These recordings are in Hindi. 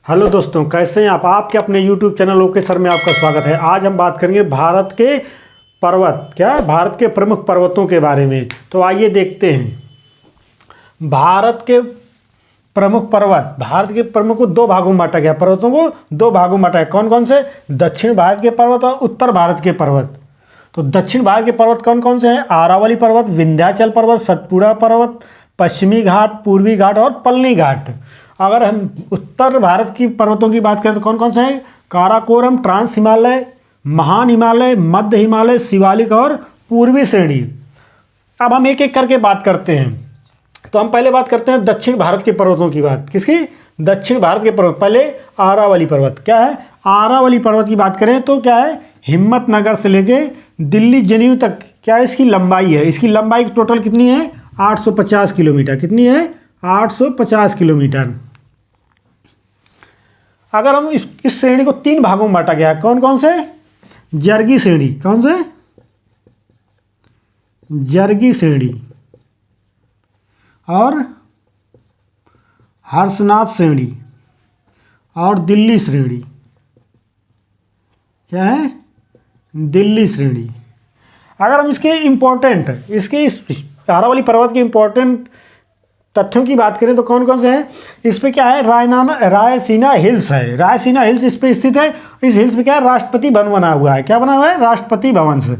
हेलो दोस्तों, कैसे हैं आप। आपके अपने YouTube चैनल ओके सर में आपका स्वागत है। आज हम बात करेंगे भारत के पर्वत, भारत के प्रमुख पर्वतों के बारे में। तो आइए देखते हैं भारत के प्रमुख पर्वत। भारत के प्रमुख को दो भागों में बांटा गया, पर्वतों को दो भागों में बांटा है। कौन कौन से? दक्षिण भारत के पर्वत और उत्तर भारत के पर्वत। तो दक्षिण भारत के पर्वत कौन कौन से हैं? अरावली पर्वत, विंध्याचल पर्वत, सतपुड़ा पर्वत, पश्चिमी घाट, पूर्वी घाट और पलनी घाट। अगर हम उत्तर भारत की पर्वतों की बात करें तो कौन कौन से हैं? काराकोरम, ट्रांस हिमालय, महान हिमालय, मध्य हिमालय, शिवालिक और पूर्वी श्रेणी। अब हम एक एक करके बात करते हैं। तो हम पहले बात करते हैं दक्षिण भारत के पर्वतों की बात। किसकी? दक्षिण भारत के पर्वत। पहले अरावली पर्वत। क्या है? अरावली पर्वत की बात करें तो क्या है? हिम्मतनगर से लेके दिल्ली जनेऊ तक क्या है इसकी लंबाई है। इसकी लंबाई टोटल कितनी है? 850 किलोमीटर। कितनी है? 850 किलोमीटर। अगर हम इस श्रेणी को तीन भागों में बांटा गया। कौन कौन से? जर्गी श्रेणी। कौन से? जर्गी श्रेणी और हर्षनाथ श्रेणी और दिल्ली श्रेणी। क्या है? दिल्ली श्रेणी। अगर हम इसके इस अरावली पर्वत के इम्पोर्टेंट तथ्यों की बात करें तो कौन कौन से हैं? इस पे क्या है? रायसीना हिल्स है। रायसीना हिल्स इस पे स्थित है। इस हिल्स पे क्या है? राष्ट्रपति भवन बना हुआ है। क्या बना हुआ है? राष्ट्रपति भवन से।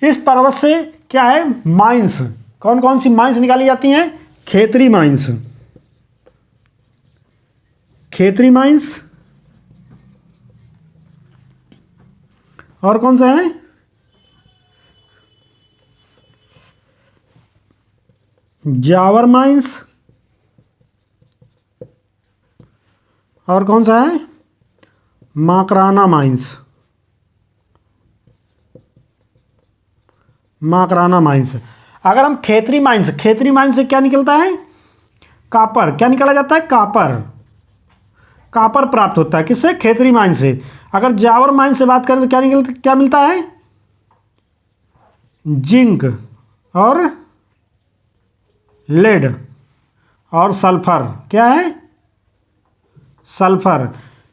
इस पर्वत से क्या है? माइंस। कौन कौन सी माइंस निकाली जाती हैं? खेतरी माइंस। खेतरी माइंस और कौन सा है? जावर माइंस और कौन सा है? माकराना माइंस। माकराना माइंस। अगर हम खेतरी माइंस से क्या निकलता है? कापर। क्या निकाला जाता है? कापर। कापर प्राप्त होता है किससे? खेतरी माइंस से। अगर जावर माइंस से बात करें तो क्या मिलता है? जिंक और लेड और सल्फर। क्या है? सल्फर।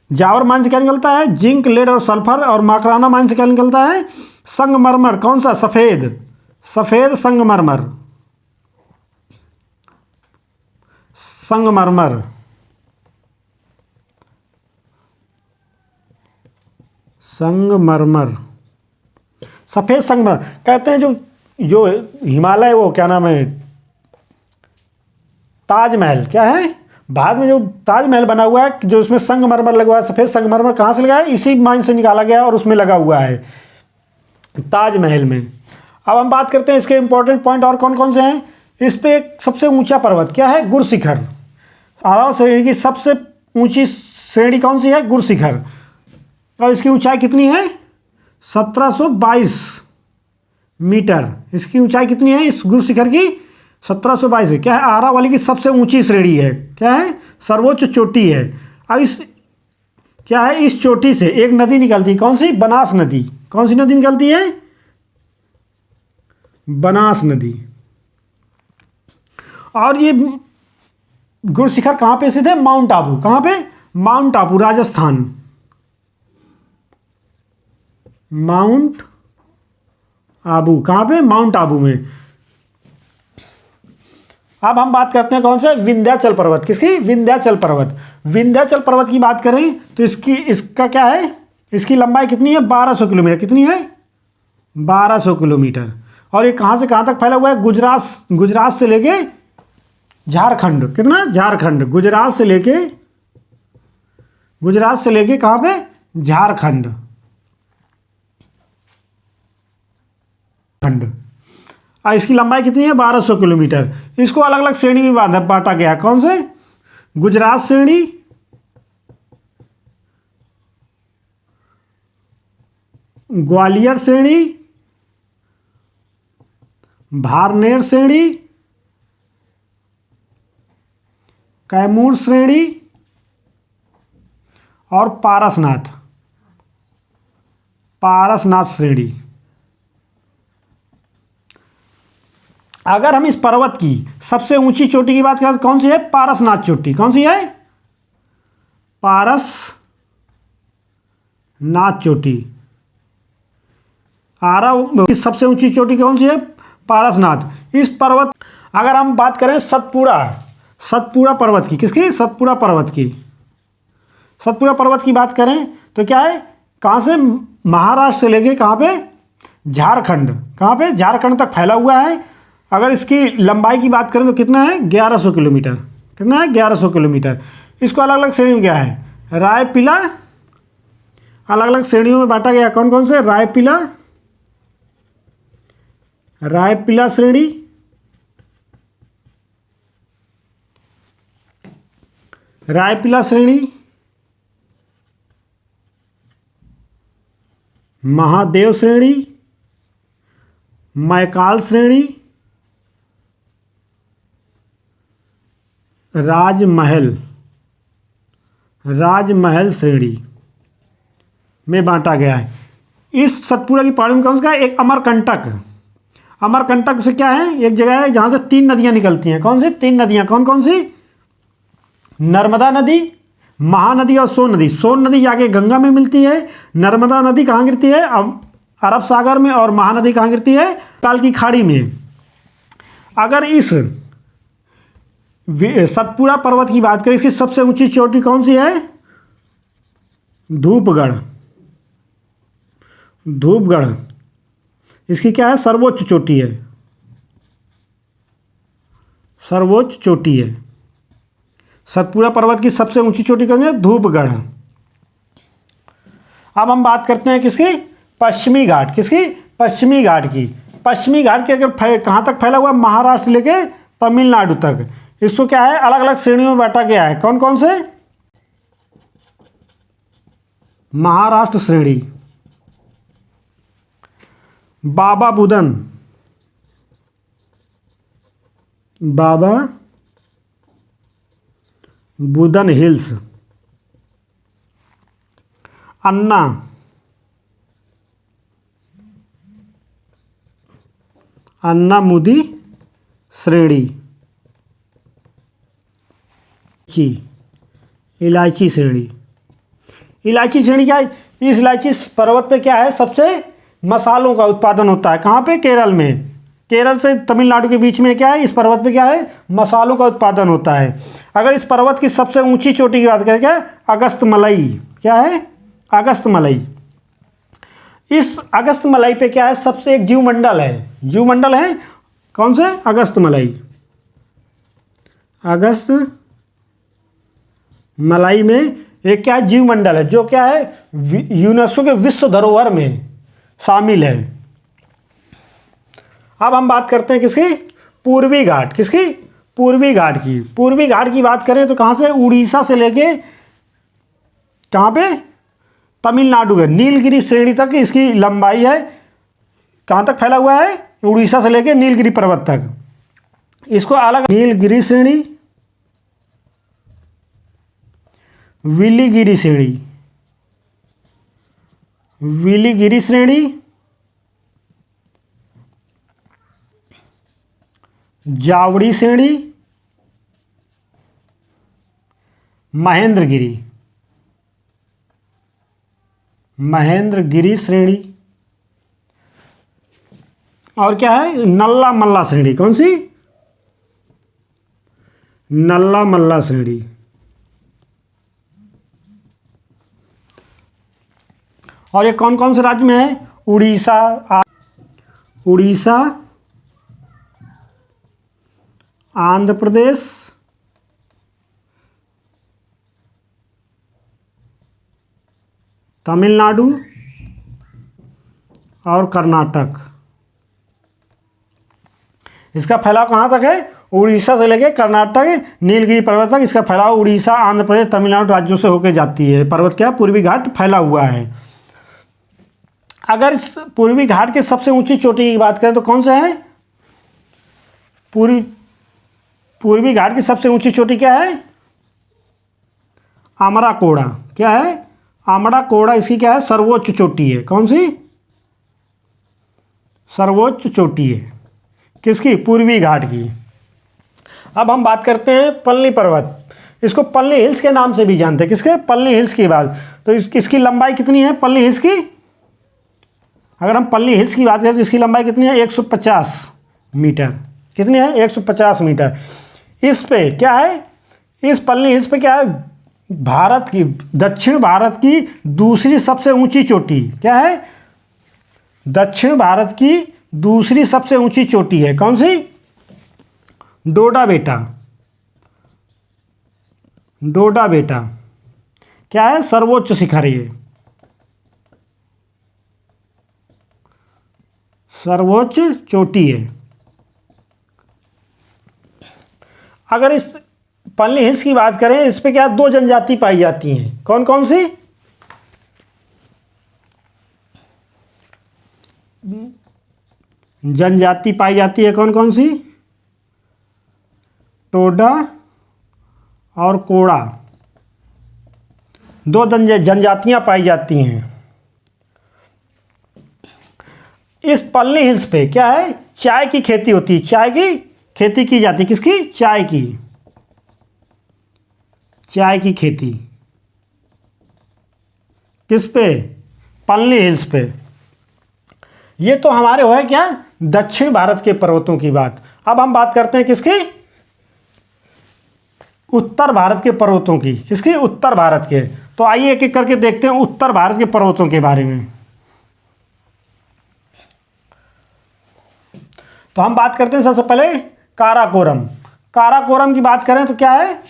जावर माइन से क्या निकलता है? जिंक, लेड और सल्फर। और माकराना माइन से क्या निकलता है? संगमरमर। कौन सा? सफेद संगमरमर। संगमरमर। संगमरमर। सफेद संगमरमर कहते हैं। जो हिमालय, वो क्या नाम है? ताजमहल। क्या है? भारत में जो ताजमहल बना हुआ है, जो उसमें संगमरमर लगा हुआ है, सफ़ेद संगमरमर कहाँ से लगा है? इसी माइन से निकाला गया और उसमें लगा हुआ है ताजमहल में। अब हम बात करते हैं इसके इंपॉर्टेंट पॉइंट और कौन कौन से हैं। इस पे एक सबसे ऊंचा पर्वत क्या है? गुरशिखर। अरावली श्रेणी की सबसे ऊंची श्रेणी कौन सी है? गुरशिखर। और इसकी ऊंचाई कितनी है? 1722 मीटर। इसकी ऊंचाई कितनी है इस गुरशिखर की? 1722 है। क्या है? अरावली की सबसे ऊंची श्रेणी है। क्या है? सर्वोच्च चोटी है। अब इस चोटी से एक नदी निकलती है। कौन सी? बनास नदी। कौन सी नदी निकलती है? बनास नदी। और ये गुरशिखर कहाँ पे स्थित है? माउंट आबू। कहाँ पे? माउंट आबू, राजस्थान। माउंट आबू कहाँ पे? माउंट आबू में। अब हम बात करते हैं कौन से? विंध्याचल पर्वत। किसकी? विंध्याचल पर्वत। विंध्याचल पर्वत की बात करें तो इसका क्या है? इसकी लंबाई कितनी है? 1200 किलोमीटर। कितनी है? 1200 किलोमीटर। और ये कहाँ से कहाँ तक फैला हुआ है? गुजरात से लेके झारखंड। कितना? झारखंड। गुजरात से लेके कहाँ पे? झारखंड। इसकी लंबाई कितनी है? 1200 किलोमीटर। इसको अलग अलग श्रेणी में बांटा गया। कौन से? गुजरात श्रेणी, ग्वालियर श्रेणी, भारनेर श्रेणी, कैमूर श्रेणी और पारसनाथ श्रेणी। अगर हम इस पर्वत की सबसे ऊंची चोटी की बात करें तो कौन सी है? पारसनाथ चोटी। कौन सी है? पारसनाथ चोटी। आरा की सबसे ऊंची चोटी कौन सी है? पारसनाथ। इस पर्वत, अगर हम बात करें सतपुड़ा पर्वत की, किसकी? सतपुड़ा पर्वत की। सतपुड़ा पर्वत की बात करें तो क्या है, कहाँ से? महाराष्ट्र से लेके कहाँ पे? झारखंड। कहाँ पे? झारखंड तक फैला हुआ है। अगर इसकी लंबाई की बात करें तो कितना है? 1100 किलोमीटर। कितना है? 1100 किलोमीटर। इसको अलग अलग श्रेणी में क्या है? रायपीला, अलग अलग श्रेणियों में बांटा गया। कौन कौन से? रायपीला श्रेणी, रायपीला श्रेणी, महादेव श्रेणी, मैकाल श्रेणी, राजमहल श्रेणी में बांटा गया है। इस सतपुड़ा की पहाड़ी में कौन सा? एक अमरकंटक से क्या है? एक जगह है जहाँ से 3 नदियाँ निकलती हैं। कौन सी 3 नदियाँ? कौन कौन सी? नर्मदा नदी, महानदी और सोन नदी। सोन नदी जाके गंगा में मिलती है। नर्मदा नदी कहाँ गिरती है? अरब सागर में। और महानदी कहाँ गिरती है? बंगाल की खाड़ी में। अगर इस सतपुड़ा पर्वत की बात करें, इसकी सबसे ऊंची चोटी कौन सी है? धूपगढ़ इसकी क्या है? सर्वोच्च चोटी है। सर्वोच्च चोटी है। सतपुड़ा पर्वत की सबसे ऊंची चोटी कौन है? धूपगढ़। अब हम बात करते हैं किसकी? पश्चिमी घाट। किसकी? पश्चिमी घाट की। पश्चिमी घाट के अगर कहाँ तक फैला हुआ? महाराष्ट्र से लेके तमिलनाडु तक। इसको क्या है? अलग अलग श्रेणियों में बांटा गया है। कौन कौन से? महाराष्ट्र श्रेणी, बाबा बुदन हिल्स, अन्नामुदी श्रेणी, इलायची श्रेणी। इलायची श्रेणी क्या है? इस इलायची पर्वत पे क्या है? सबसे मसालों का उत्पादन होता है। कहाँ पे? केरल में। केरल से तमिलनाडु के बीच में क्या है? इस पर्वत पे क्या है? मसालों का उत्पादन होता है। अगर इस पर्वत की सबसे ऊंची चोटी की बात करें, क्या? अगस्त्यमलई। क्या है? अगस्त्यमलई। इस अगस्त्यमलई पे क्या है? सबसे एक जीवमंडल है। जीवमंडल है कौन से? अगस्त्यमलई। अगस्त्यमलई में एक क्या है? जीवमंडल है, जो क्या है? यूनेस्को के विश्व धरोहर में शामिल है। अब हम बात करते हैं किसकी? पूर्वी घाट। किसकी? पूर्वी घाट की। पूर्वी घाट की बात करें तो कहाँ से? उड़ीसा से लेके कहाँ पे? तमिलनाडु के नीलगिरी श्रेणी तक इसकी लंबाई है। कहाँ तक फैला हुआ है? उड़ीसा से लेके नीलगिरी पर्वत तक। इसको अलग नीलगिरी श्रेणी, विलीगिरी श्रेणी, जावड़ी श्रेणी, महेंद्रगिरी श्रेणी, और क्या है? नल्ला मल्ला श्रेणी। कौन सी? नल्ला मल्ला श्रेणी। और ये कौन कौन से राज्य में है? उड़ीसा, आंध्र प्रदेश, तमिलनाडु और कर्नाटक। इसका फैलाव कहाँ तक है? उड़ीसा से लेकर कर्नाटक नीलगिरी पर्वत तक इसका फैलाव उड़ीसा, आंध्र प्रदेश, तमिलनाडु राज्यों से होकर जाती है। पर्वत क्या? पूर्वी घाट फैला हुआ है। अगर इस पूर्वी घाट के सबसे ऊंची चोटी की बात करें तो कौन सा है? पूर्वी घाट की सबसे ऊंची चोटी क्या है? अमराकोड़ा। क्या है? अमराकोड़ा इसकी क्या है? सर्वोच्च चोटी है। कौन सी? सर्वोच्च चोटी है। किसकी? पूर्वी घाट की। अब हम बात करते हैं पल्ली पर्वत। इसको पल्ली हिल्स के नाम से भी जानते हैं। किसके? पल्ली हिल्स की बात। तो इसकी लंबाई कितनी है पल्ली हिल्स की? अगर हम पल्ली हिल्स की बात करें तो इसकी लंबाई कितनी है? 150 मीटर। कितनी है? 150 मीटर। इस पे क्या है? इस पल्ली हिल्स पे क्या है? भारत की, दक्षिण भारत की दूसरी सबसे ऊंची चोटी क्या है? दक्षिण भारत की दूसरी सबसे ऊंची चोटी है। कौन सी? डोडा बेटा। डोडा बेटा क्या है? सर्वोच्च शिखर। ये सर्वोच्च चोटी है। अगर इस पल्ली हिल्स की बात करें, इस पे क्या 2 जनजाति पाई जाती हैं। कौन कौन सी? जनजाति पाई जाती है। कौन कौन सी? टोडा और कोड़ा, 2 जनजातियां पाई जाती हैं। इस पल्ली हिल्स पे क्या है? चाय की खेती होती है। चाय की खेती की जाती है। किसकी? चाय की। चाय की खेती किस पे? पल्ली हिल्स पे। ये तो हमारे हो है क्या? दक्षिण भारत के पर्वतों की बात। अब हम बात करते हैं किसकी? उत्तर भारत के पर्वतों की। किसकी? उत्तर भारत के। तो आइए एक एक करके देखते हैं उत्तर भारत के पर्वतों के बारे में। तो हम बात करते हैं सबसे पहले काराकोरम। काराकोरम की बात करें तो क्या है?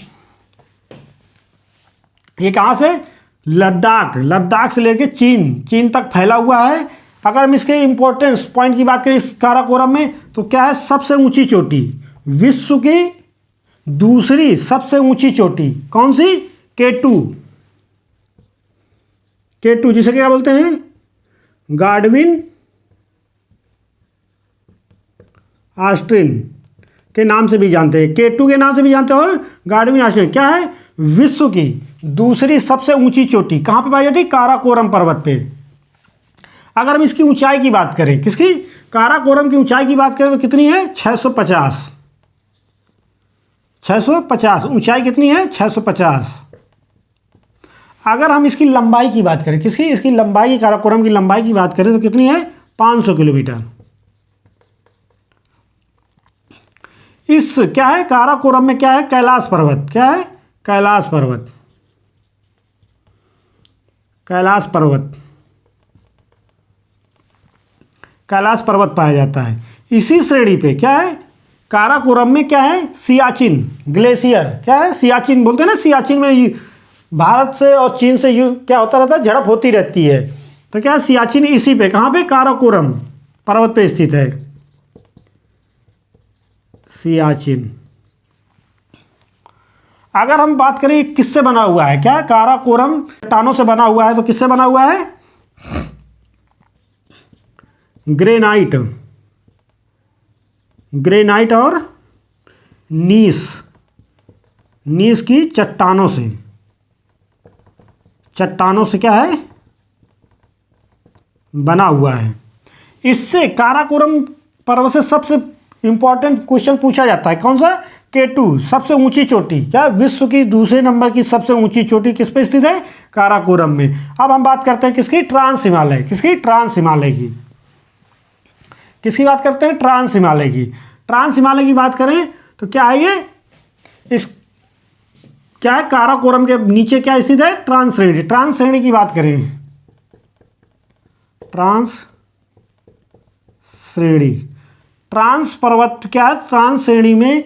ये कहाँ से? लद्दाख। लद्दाख से लेके चीन तक फैला हुआ है। अगर हम इसके इंपॉर्टेंस पॉइंट की बात करें इस काराकोरम में, तो क्या है? सबसे ऊंची चोटी, विश्व की दूसरी सबसे ऊंची चोटी। कौन सी? K2। K2 जिसे क्या बोलते हैं? गाडविन ऑस्टिन के नाम से भी जानते हैं। K2 के नाम से भी जानते हैं और गाडविन ऑस्टिन। क्या है? विश्व की दूसरी सबसे ऊंची चोटी कहां पे पाई जाती है? काराकोरम पर्वत पे। अगर हम इसकी ऊंचाई की बात करें, किसकी? काराकोरम की ऊंचाई की बात करें तो कितनी है? 650। 650 ऊंचाई कितनी है? 650। अगर हम इसकी लंबाई की बात करें, किसकी? इसकी लंबाई, काराकोरम की लंबाई की बात करें तो कितनी है? 500 किलोमीटर। इस क्या है? काराकोरम में क्या है? कैलाश पर्वत। क्या है? कैलाश पर्वत। कैलाश पर्वत, कैलाश पर्वत पाया जाता है। इसी श्रेणी पे क्या है? काराकोरम में क्या है? सियाचिन ग्लेशियर। क्या है? सियाचिन बोलते हैं ना। सियाचिन में भारत से और चीन से क्या होता रहता है? झड़प होती रहती है। तो क्या है? सियाचिन इसी पे, कहाँ पे? काराकोरम पर्वत पे स्थित है सियाचिन। अगर हम बात करें किससे बना हुआ है, क्या काराकोरम चट्टानों से बना हुआ है, तो किससे बना हुआ है? ग्रेनाइट। ग्रेनाइट और नीस, नीस की चट्टानों से। चट्टानों से क्या है? बना हुआ है। इससे काराकोरम पर्वत से सबसे इंपॉर्टेंट क्वेश्चन पूछा जाता है। कौन सा? K2 सबसे ऊंची चोटी। क्या? विश्व की दूसरे नंबर की सबसे ऊंची चोटी किस पे स्थित है? काराकोरम में। अब हम बात करते हैं किसकी? ट्रांस हिमालय। किसकी? ट्रांस हिमालय की। किसकी बात करते हैं? ट्रांस हिमालय की। ट्रांस हिमालय की बात करें तो क्या है ये? इस क्या है? काराकोरम के नीचे क्या स्थित है? ट्रांस श्रेणी। ट्रांस श्रेणी की बात करें, ट्रांस श्रेणी, ट्रांस पर्वत क्या है? ट्रांस श्रेणी में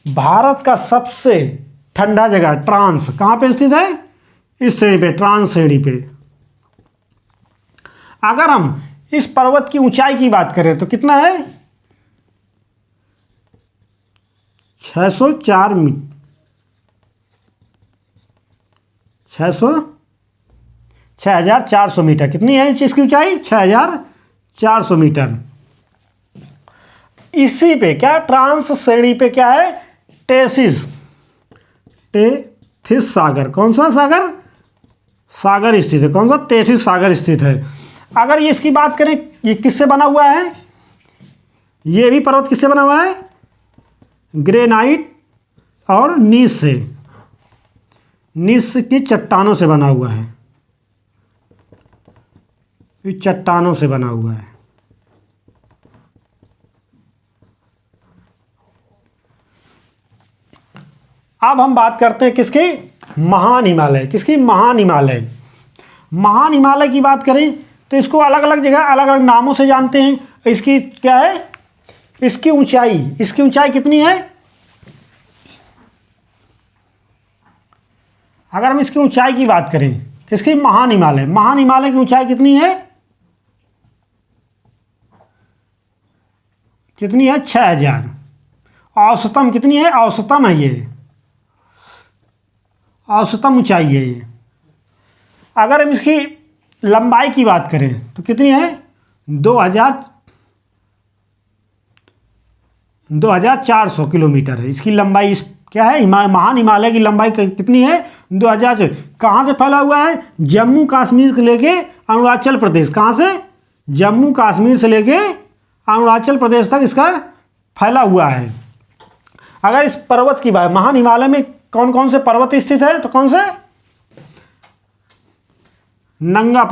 भारत का सबसे ठंडा जगह ट्रांस कहाँ पे स्थित है? इस श्रेणी पे, ट्रांस श्रेणी पे। अगर हम इस पर्वत की ऊंचाई की बात करें तो कितना है? 604 मीटर। 6400 मीटर। कितनी है इसकी ऊंचाई? 6400 मीटर। इसी पे क्या? ट्रांस श्रेणी पे क्या है? टेथिस सागर। कौन सा सागर? सागर स्थित है। कौन सा? टेथिस सागर स्थित है। अगर ये इसकी बात करें, ये किससे बना हुआ है? ये भी पर्वत किससे बना हुआ है? ग्रेनाइट और नीस से। निस्स की चट्टानों से बना हुआ है, ये चट्टानों से बना हुआ है। अब हम बात करते हैं किसकी, महान हिमालय। किसकी, महान हिमालय। महान हिमालय की बात करें तो इसको अलग अलग जगह अलग अलग नामों से जानते हैं। इसकी क्या है, इसकी ऊंचाई कितनी है, अगर हम इसकी ऊंचाई की बात करें, किसकी, महान हिमालय की ऊंचाई कितनी है, 6000। औसतम कितनी है, औसतम है ये, औसतम ऊंचाई है ये। अगर हम इसकी लंबाई की बात करें तो कितनी है, 2400 किलोमीटर है इसकी लंबाई। इस क्या है, महान हिमालय की लंबाई कितनी है, 2000 से। कहाँ से फैला हुआ है, जम्मू कश्मीर से लेके अरुणाचल प्रदेश। कहाँ से, जम्मू कश्मीर से लेके अरुणाचल प्रदेश तक इसका फैला हुआ है। अगर इस पर्वत की बात, महान हिमालय में कौन कौन से पर्वत स्थित है, तो कौन से, नंगा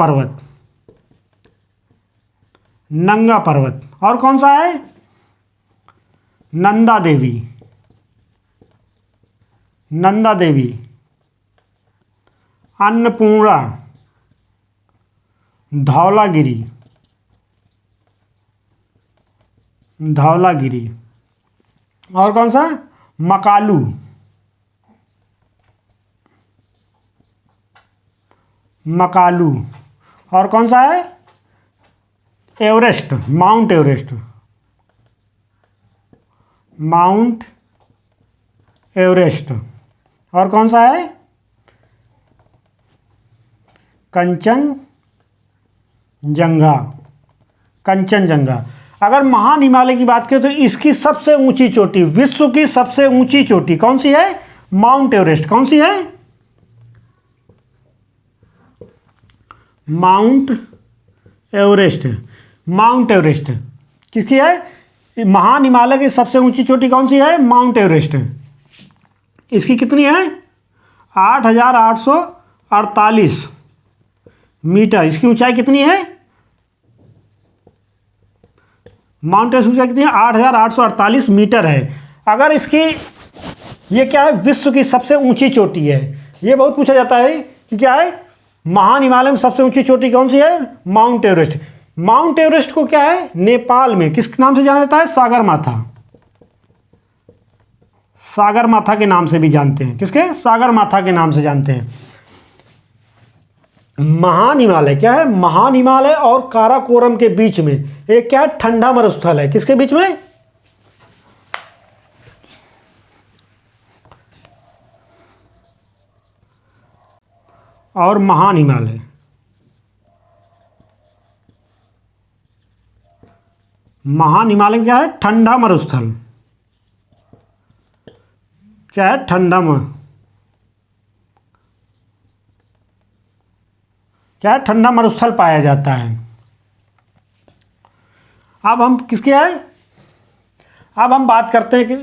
पर्वत, और कौन सा है, नंदा देवी, अन्नपूर्णा, धौलागिरी, और कौन सा, मकालू, और कौन सा है, एवरेस्ट, माउंट एवरेस्ट, और कौन सा है, कंचनजंगा। अगर महान हिमालय की बात करें तो इसकी सबसे ऊंची चोटी, विश्व की सबसे ऊंची चोटी कौन सी है, माउंट एवरेस्ट। कौन सी है, माउंट एवरेस्ट किसकी है, महान हिमालय की सबसे ऊंची चोटी कौन सी है, माउंट एवरेस्ट। इसकी कितनी है, 8848 मीटर इसकी ऊंचाई कितनी है, माउंट एवरेस्ट ऊंचाई कितनी है, 8848 मीटर है। अगर इसकी, ये क्या है, विश्व की सबसे ऊंची चोटी है। ये बहुत पूछा जाता है कि क्या है, महान हिमालय में सबसे ऊंची चोटी कौन सी है, माउंट एवरेस्ट। माउंट एवरेस्ट को क्या है, नेपाल में किस नाम से जाना जाता है, सागरमाथा के नाम से भी जानते हैं। किसके, सागरमाथा के नाम से जानते हैं। महान हिमालय क्या है, महान हिमालय और काराकोरम के बीच में एक क्या है, ठंडा मरुस्थल है। किसके बीच में, और महान हिमालय क्या है, ठंडा मरुस्थल, क्या है, ठंडा मरुस्थल पाया जाता है। अब हम किसके आए, अब हम बात करते हैं कि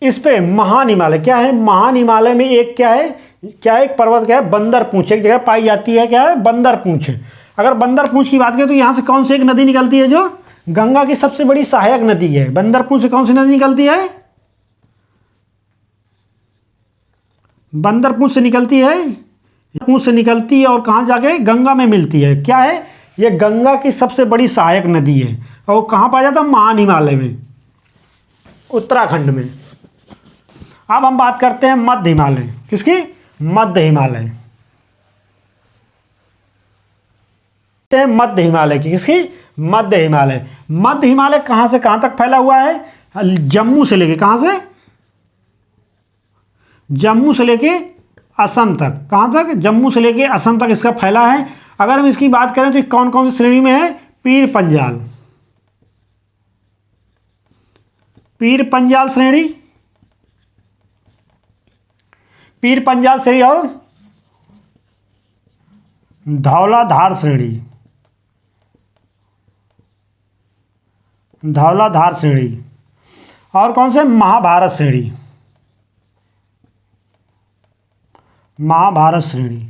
इस पे महान हिमालय क्या है, महान हिमालय में एक क्या है, एक पर्वत क्या है, बंदरपूंछ एक जगह पाई जाती है। क्या है, बंदरपूंछ। अगर बंदरपूंछ की बात करें तो यहाँ से कौन सी एक नदी निकलती है, जो गंगा की सबसे बड़ी सहायक नदी है। बंदरपूंछ से कौन सी नदी निकलती है, बंदरपूंछ से निकलती है, और कहाँ जाके, गंगा में मिलती है। क्या है, ये गंगा की सबसे बड़ी सहायक नदी है। और कहाँ पाया जाता है, महान हिमालय में, उत्तराखंड में। अब हम बात करते हैं मध्य हिमालय। किसकी, मध्य हिमालय की। किसकी, मध्य हिमालय कहाँ से कहाँ तक फैला हुआ है, जम्मू से लेके, कहाँ से, जम्मू से लेके असम तक। कहाँ तक, जम्मू से लेके असम तक इसका फैला है। अगर हम इसकी बात करें तो कौन कौन सी श्रेणी में है, पीर पंजाल श्रेणी, और धौलाधार श्रेणी, और कौन से, महाभारत महाभारत श्रेणी।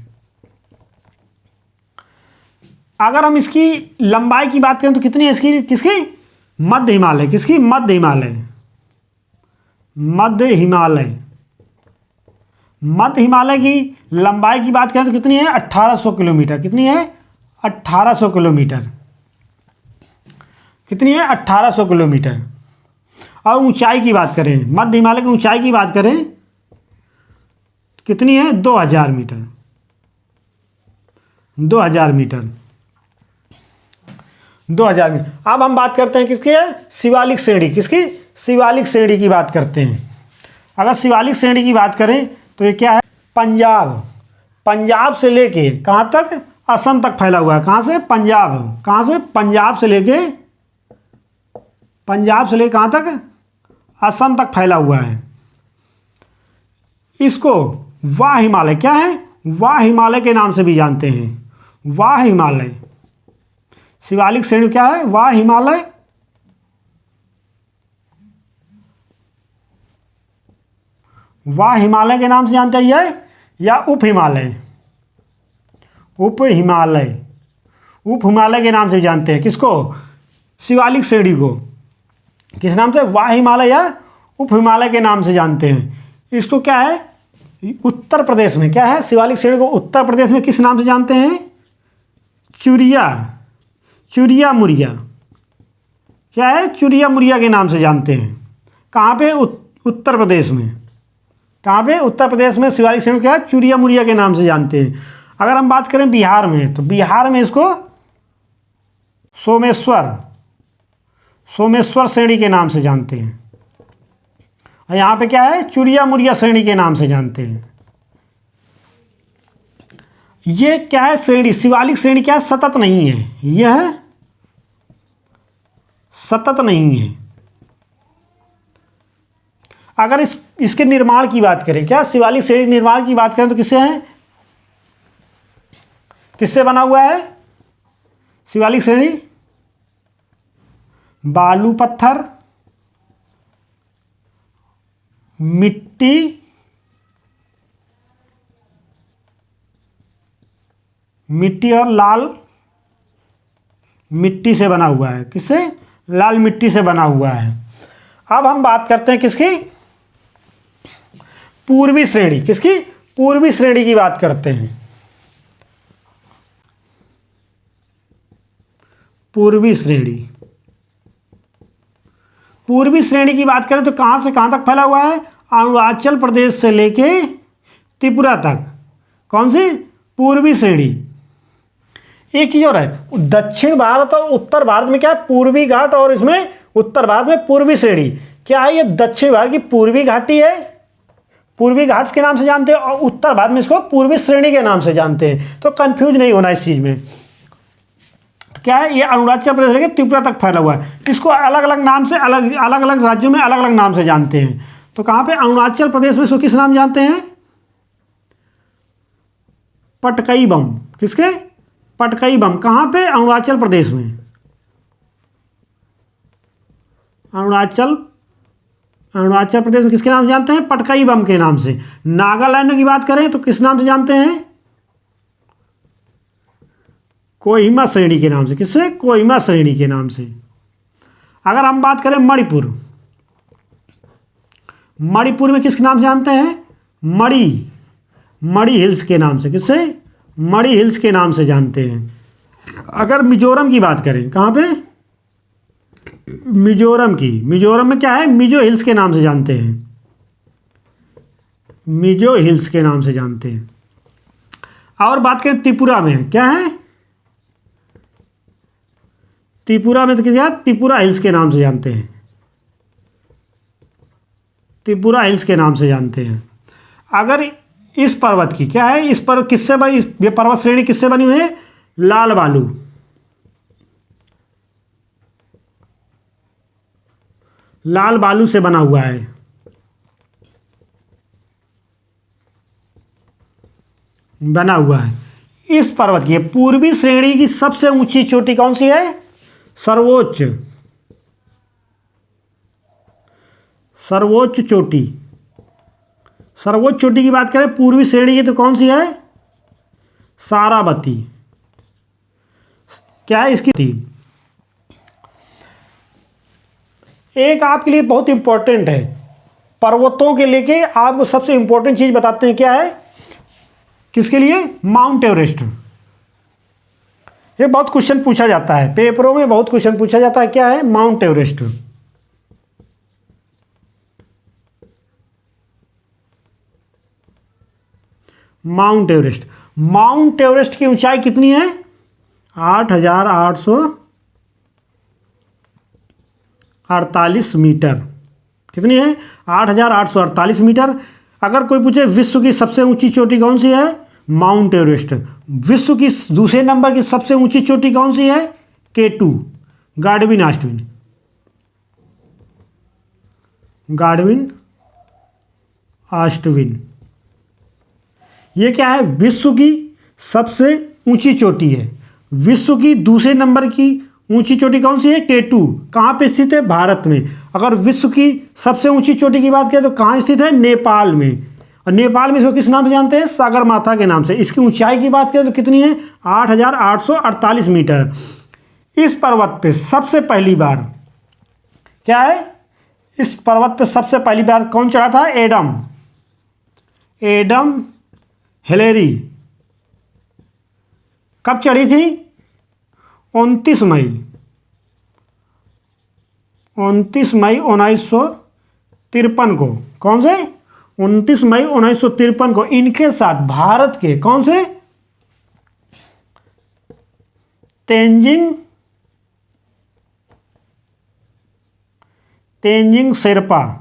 अगर हम इसकी लंबाई की बात करें तो कितनी है इसकी, किसकी, मध्य हिमालय, किसकी, मध्य हिमालय, मध्य हिमालय, मध्य हिमालय की लंबाई की बात करें तो कितनी है, 1800 किलोमीटर, कितनी है, 1800 किलोमीटर, कितनी है, 1800 किलोमीटर। और ऊंचाई की बात करें, मध्य हिमालय की ऊंचाई की बात करें कितनी है, 2000 मीटर, 2000 मीटर, 2000 मीटर। अब हम बात करते हैं किसकी है, शिवालिक श्रेणी, किसकी, शिवालिक श्रेणी की बात करते हैं। अगर शिवालिक श्रेणी की बात करें तो ये क्या है, पंजाब, पंजाब से लेके कहाँ तक, असम तक फैला हुआ है। कहाँ से, पंजाब, कहाँ से, पंजाब से लेके, पंजाब से लेके कहाँ तक, असम तक फैला हुआ है। इसको वाह हिमालय, क्या है, वाह हिमालय के नाम से भी जानते हैं, वाह हिमालय। शिवालिक श्रेणी क्या है, वाह हिमालय। वाह हिमालय के नाम से जानते हैं ये, या उप हिमालय, उप हिमालय, उप हिमालय के नाम से जानते हैं किसको, शिवालिक श्रेणी को, किस नाम से, वाह हिमालय या उप हिमालय के नाम से जानते हैं। इसको क्या है, उत्तर प्रदेश में क्या है, शिवालिक श्रेणी को उत्तर प्रदेश में किस नाम से जानते हैं, चुरिया, चुरिया मुरिया, क्या है, चुरिया मुरिया के नाम से जानते हैं। कहाँ पे, उत्तर प्रदेश में, कहाँ पे, उत्तर प्रदेश में शिवालिक श्रेणी क्या है, चुरिया मुरिया के नाम से जानते हैं। अगर हम बात करें बिहार में, तो बिहार में इसको सोमेश्वर, सोमेश्वर श्रेणी के नाम से जानते हैं। और यहाँ पे क्या है, चुरिया मुरिया श्रेणी के नाम से जानते हैं। ये क्या है, श्रेणी, शिवालिक श्रेणी क्या है, सतत नहीं है, यह सतत नहीं है। अगर इसके निर्माण की बात करें, क्या शिवालिक श्रेणी निर्माण की बात करें तो किससे है, किससे बना हुआ है शिवालिक श्रेणी, बालू पत्थर, मिट्टी, मिट्टी और लाल मिट्टी से बना हुआ है, किससे, लाल मिट्टी से बना हुआ है। अब हम बात करते हैं किसकी, पूर्वी श्रेणी, किसकी, पूर्वी श्रेणी की बात करते हैं। पूर्वी श्रेणी, पूर्वी श्रेणी की बात करें तो कहां से कहां तक फैला हुआ है, अरुणाचल प्रदेश से लेके त्रिपुरा तक। कौन सी, पूर्वी श्रेणी। एक चीज और है, दक्षिण भारत और उत्तर भारत में क्या है, पूर्वी घाट, और इसमें उत्तर भारत में पूर्वी श्रेणी। क्या है, ये दक्षिण भारत की पूर्वी घाटी है, पूर्वी घाट के नाम से जानते हैं, और उत्तर भारत में इसको पूर्वी श्रेणी के नाम से जानते हैं। तो कंफ्यूज नहीं होना इस चीज में। तो क्या है, ये अरुणाचल प्रदेश लेके त्रिपुरा तक फैला हुआ है। इसको अलग अलग नाम से, अलग अलग राज्यों में अलग अलग नाम से जानते हैं। तो कहाँ पे, अरुणाचल प्रदेश में इसको किस नाम जानते हैं, पटकई बम, किसके, पटकई बम। कहाँ पे, अरुणाचल प्रदेश में, अरुणाचल प्रदेश में किसके नाम जानते हैं, पटकई बम के नाम से। नागालैंड की बात करें तो किस नाम से जानते हैं, कोहिमा श्रेणी के नाम से, किससे, कोहिमा श्रेणी के नाम से। अगर हम बात करें मणिपुर, मणिपुर में किसके नाम से जानते हैं, मणि हिल्स के नाम से, किससे, मणि हिल्स के नाम से जानते हैं। अगर मिजोरम की बात करें, कहाँ पे, मिजोरम में क्या है, मिजो हिल्स के नाम से जानते हैं, मिजो हिल्स के नाम से जानते हैं। और बात करें त्रिपुरा में, क्या है, त्रिपुरा में तो क्या, त्रिपुरा हिल्स के नाम से जानते हैं, त्रिपुरा हिल्स के नाम से जानते हैं। अगर इस पर्वत की क्या है, इस पर्वत किससे बनी, ये पर्वत श्रेणी किससे बनी हुई है, लाल बालू, लाल बालू से बना हुआ है। बना हुआ है इस पर्वत की, पूर्वी श्रेणी की सबसे ऊंची चोटी कौन सी है, सर्वोच्च चोटी, सर्वोच्च चोटी की बात करें पूर्वी श्रेणी की तो कौन सी है? सारावती। क्या है इसकी थी? एक आपके लिए बहुत इंपॉर्टेंट है, पर्वतों के लेके आपको सबसे इंपॉर्टेंट चीज बताते हैं। क्या है? किसके लिए? Mount Everest. ये बहुत क्वेश्चन पूछा जाता है, पेपरों में बहुत क्वेश्चन पूछा जाता है। क्या है? Mount Everest. Mount Everest. Mount Everest की ऊंचाई कितनी है? 8,848 मीटर। कितनी है? 8,848 मीटर। अगर कोई पूछे विश्व की सबसे ऊंची चोटी कौन सी है? Mount Everest. विश्व की दूसरे नंबर की सबसे ऊंची चोटी कौन सी है? K2, गाडविन आस्टविन। गाडविन आस्टविन। ये क्या है? विश्व की सबसे ऊंची चोटी है। विश्व की दूसरे नंबर की ऊंची चोटी कौन सी है? K2। कहाँ पे स्थित है? भारत में। अगर विश्व की सबसे ऊंची चोटी की बात करें तो कहाँ स्थित है? नेपाल में। और नेपाल में इसको किस नाम से जानते हैं? सागरमाथा के नाम से। इसकी ऊंचाई की बात करें तो कितनी है? 8,848 मीटर। इस पर्वत पे सबसे पहली बार क्या है? इस पर्वत पे सबसे पहली बार कौन चढ़ा था? Adam Hillary. कब चढ़ी थी? 29 मई 1953 को। कौन से? 29 मई 1953 को इनके साथ भारत के कौन से? तेंजिंग शेरपा।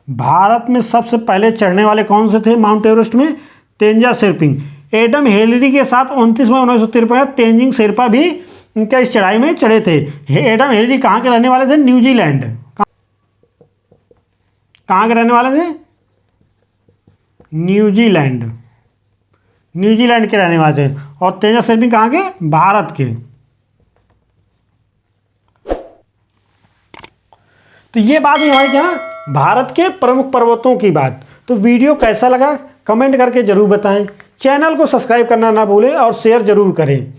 भारत में सबसे पहले चढ़ने वाले कौन से थे माउंट एवरेस्ट में? तेंजा शेरपिंग। एडम हिलेरी के साथ 29 मई 1953 तेंजिंग शेरपा भी उनका इस चढ़ाई में चढ़े थे। एडम हिलेरी कहाँ के रहने वाले थे? न्यूजीलैंड। कहाँ के रहने वाले थे? न्यूजीलैंड के रहने वाले थे। और तेंजा शेरपिंग कहाँ के? भारत के। तो ये बात है हमारे क्या? भारत के प्रमुख पर्वतों की बात। तो वीडियो कैसा लगा कमेंट करके जरूर बताएं। चैनल को सब्सक्राइब करना ना भूलें और शेयर जरूर करें।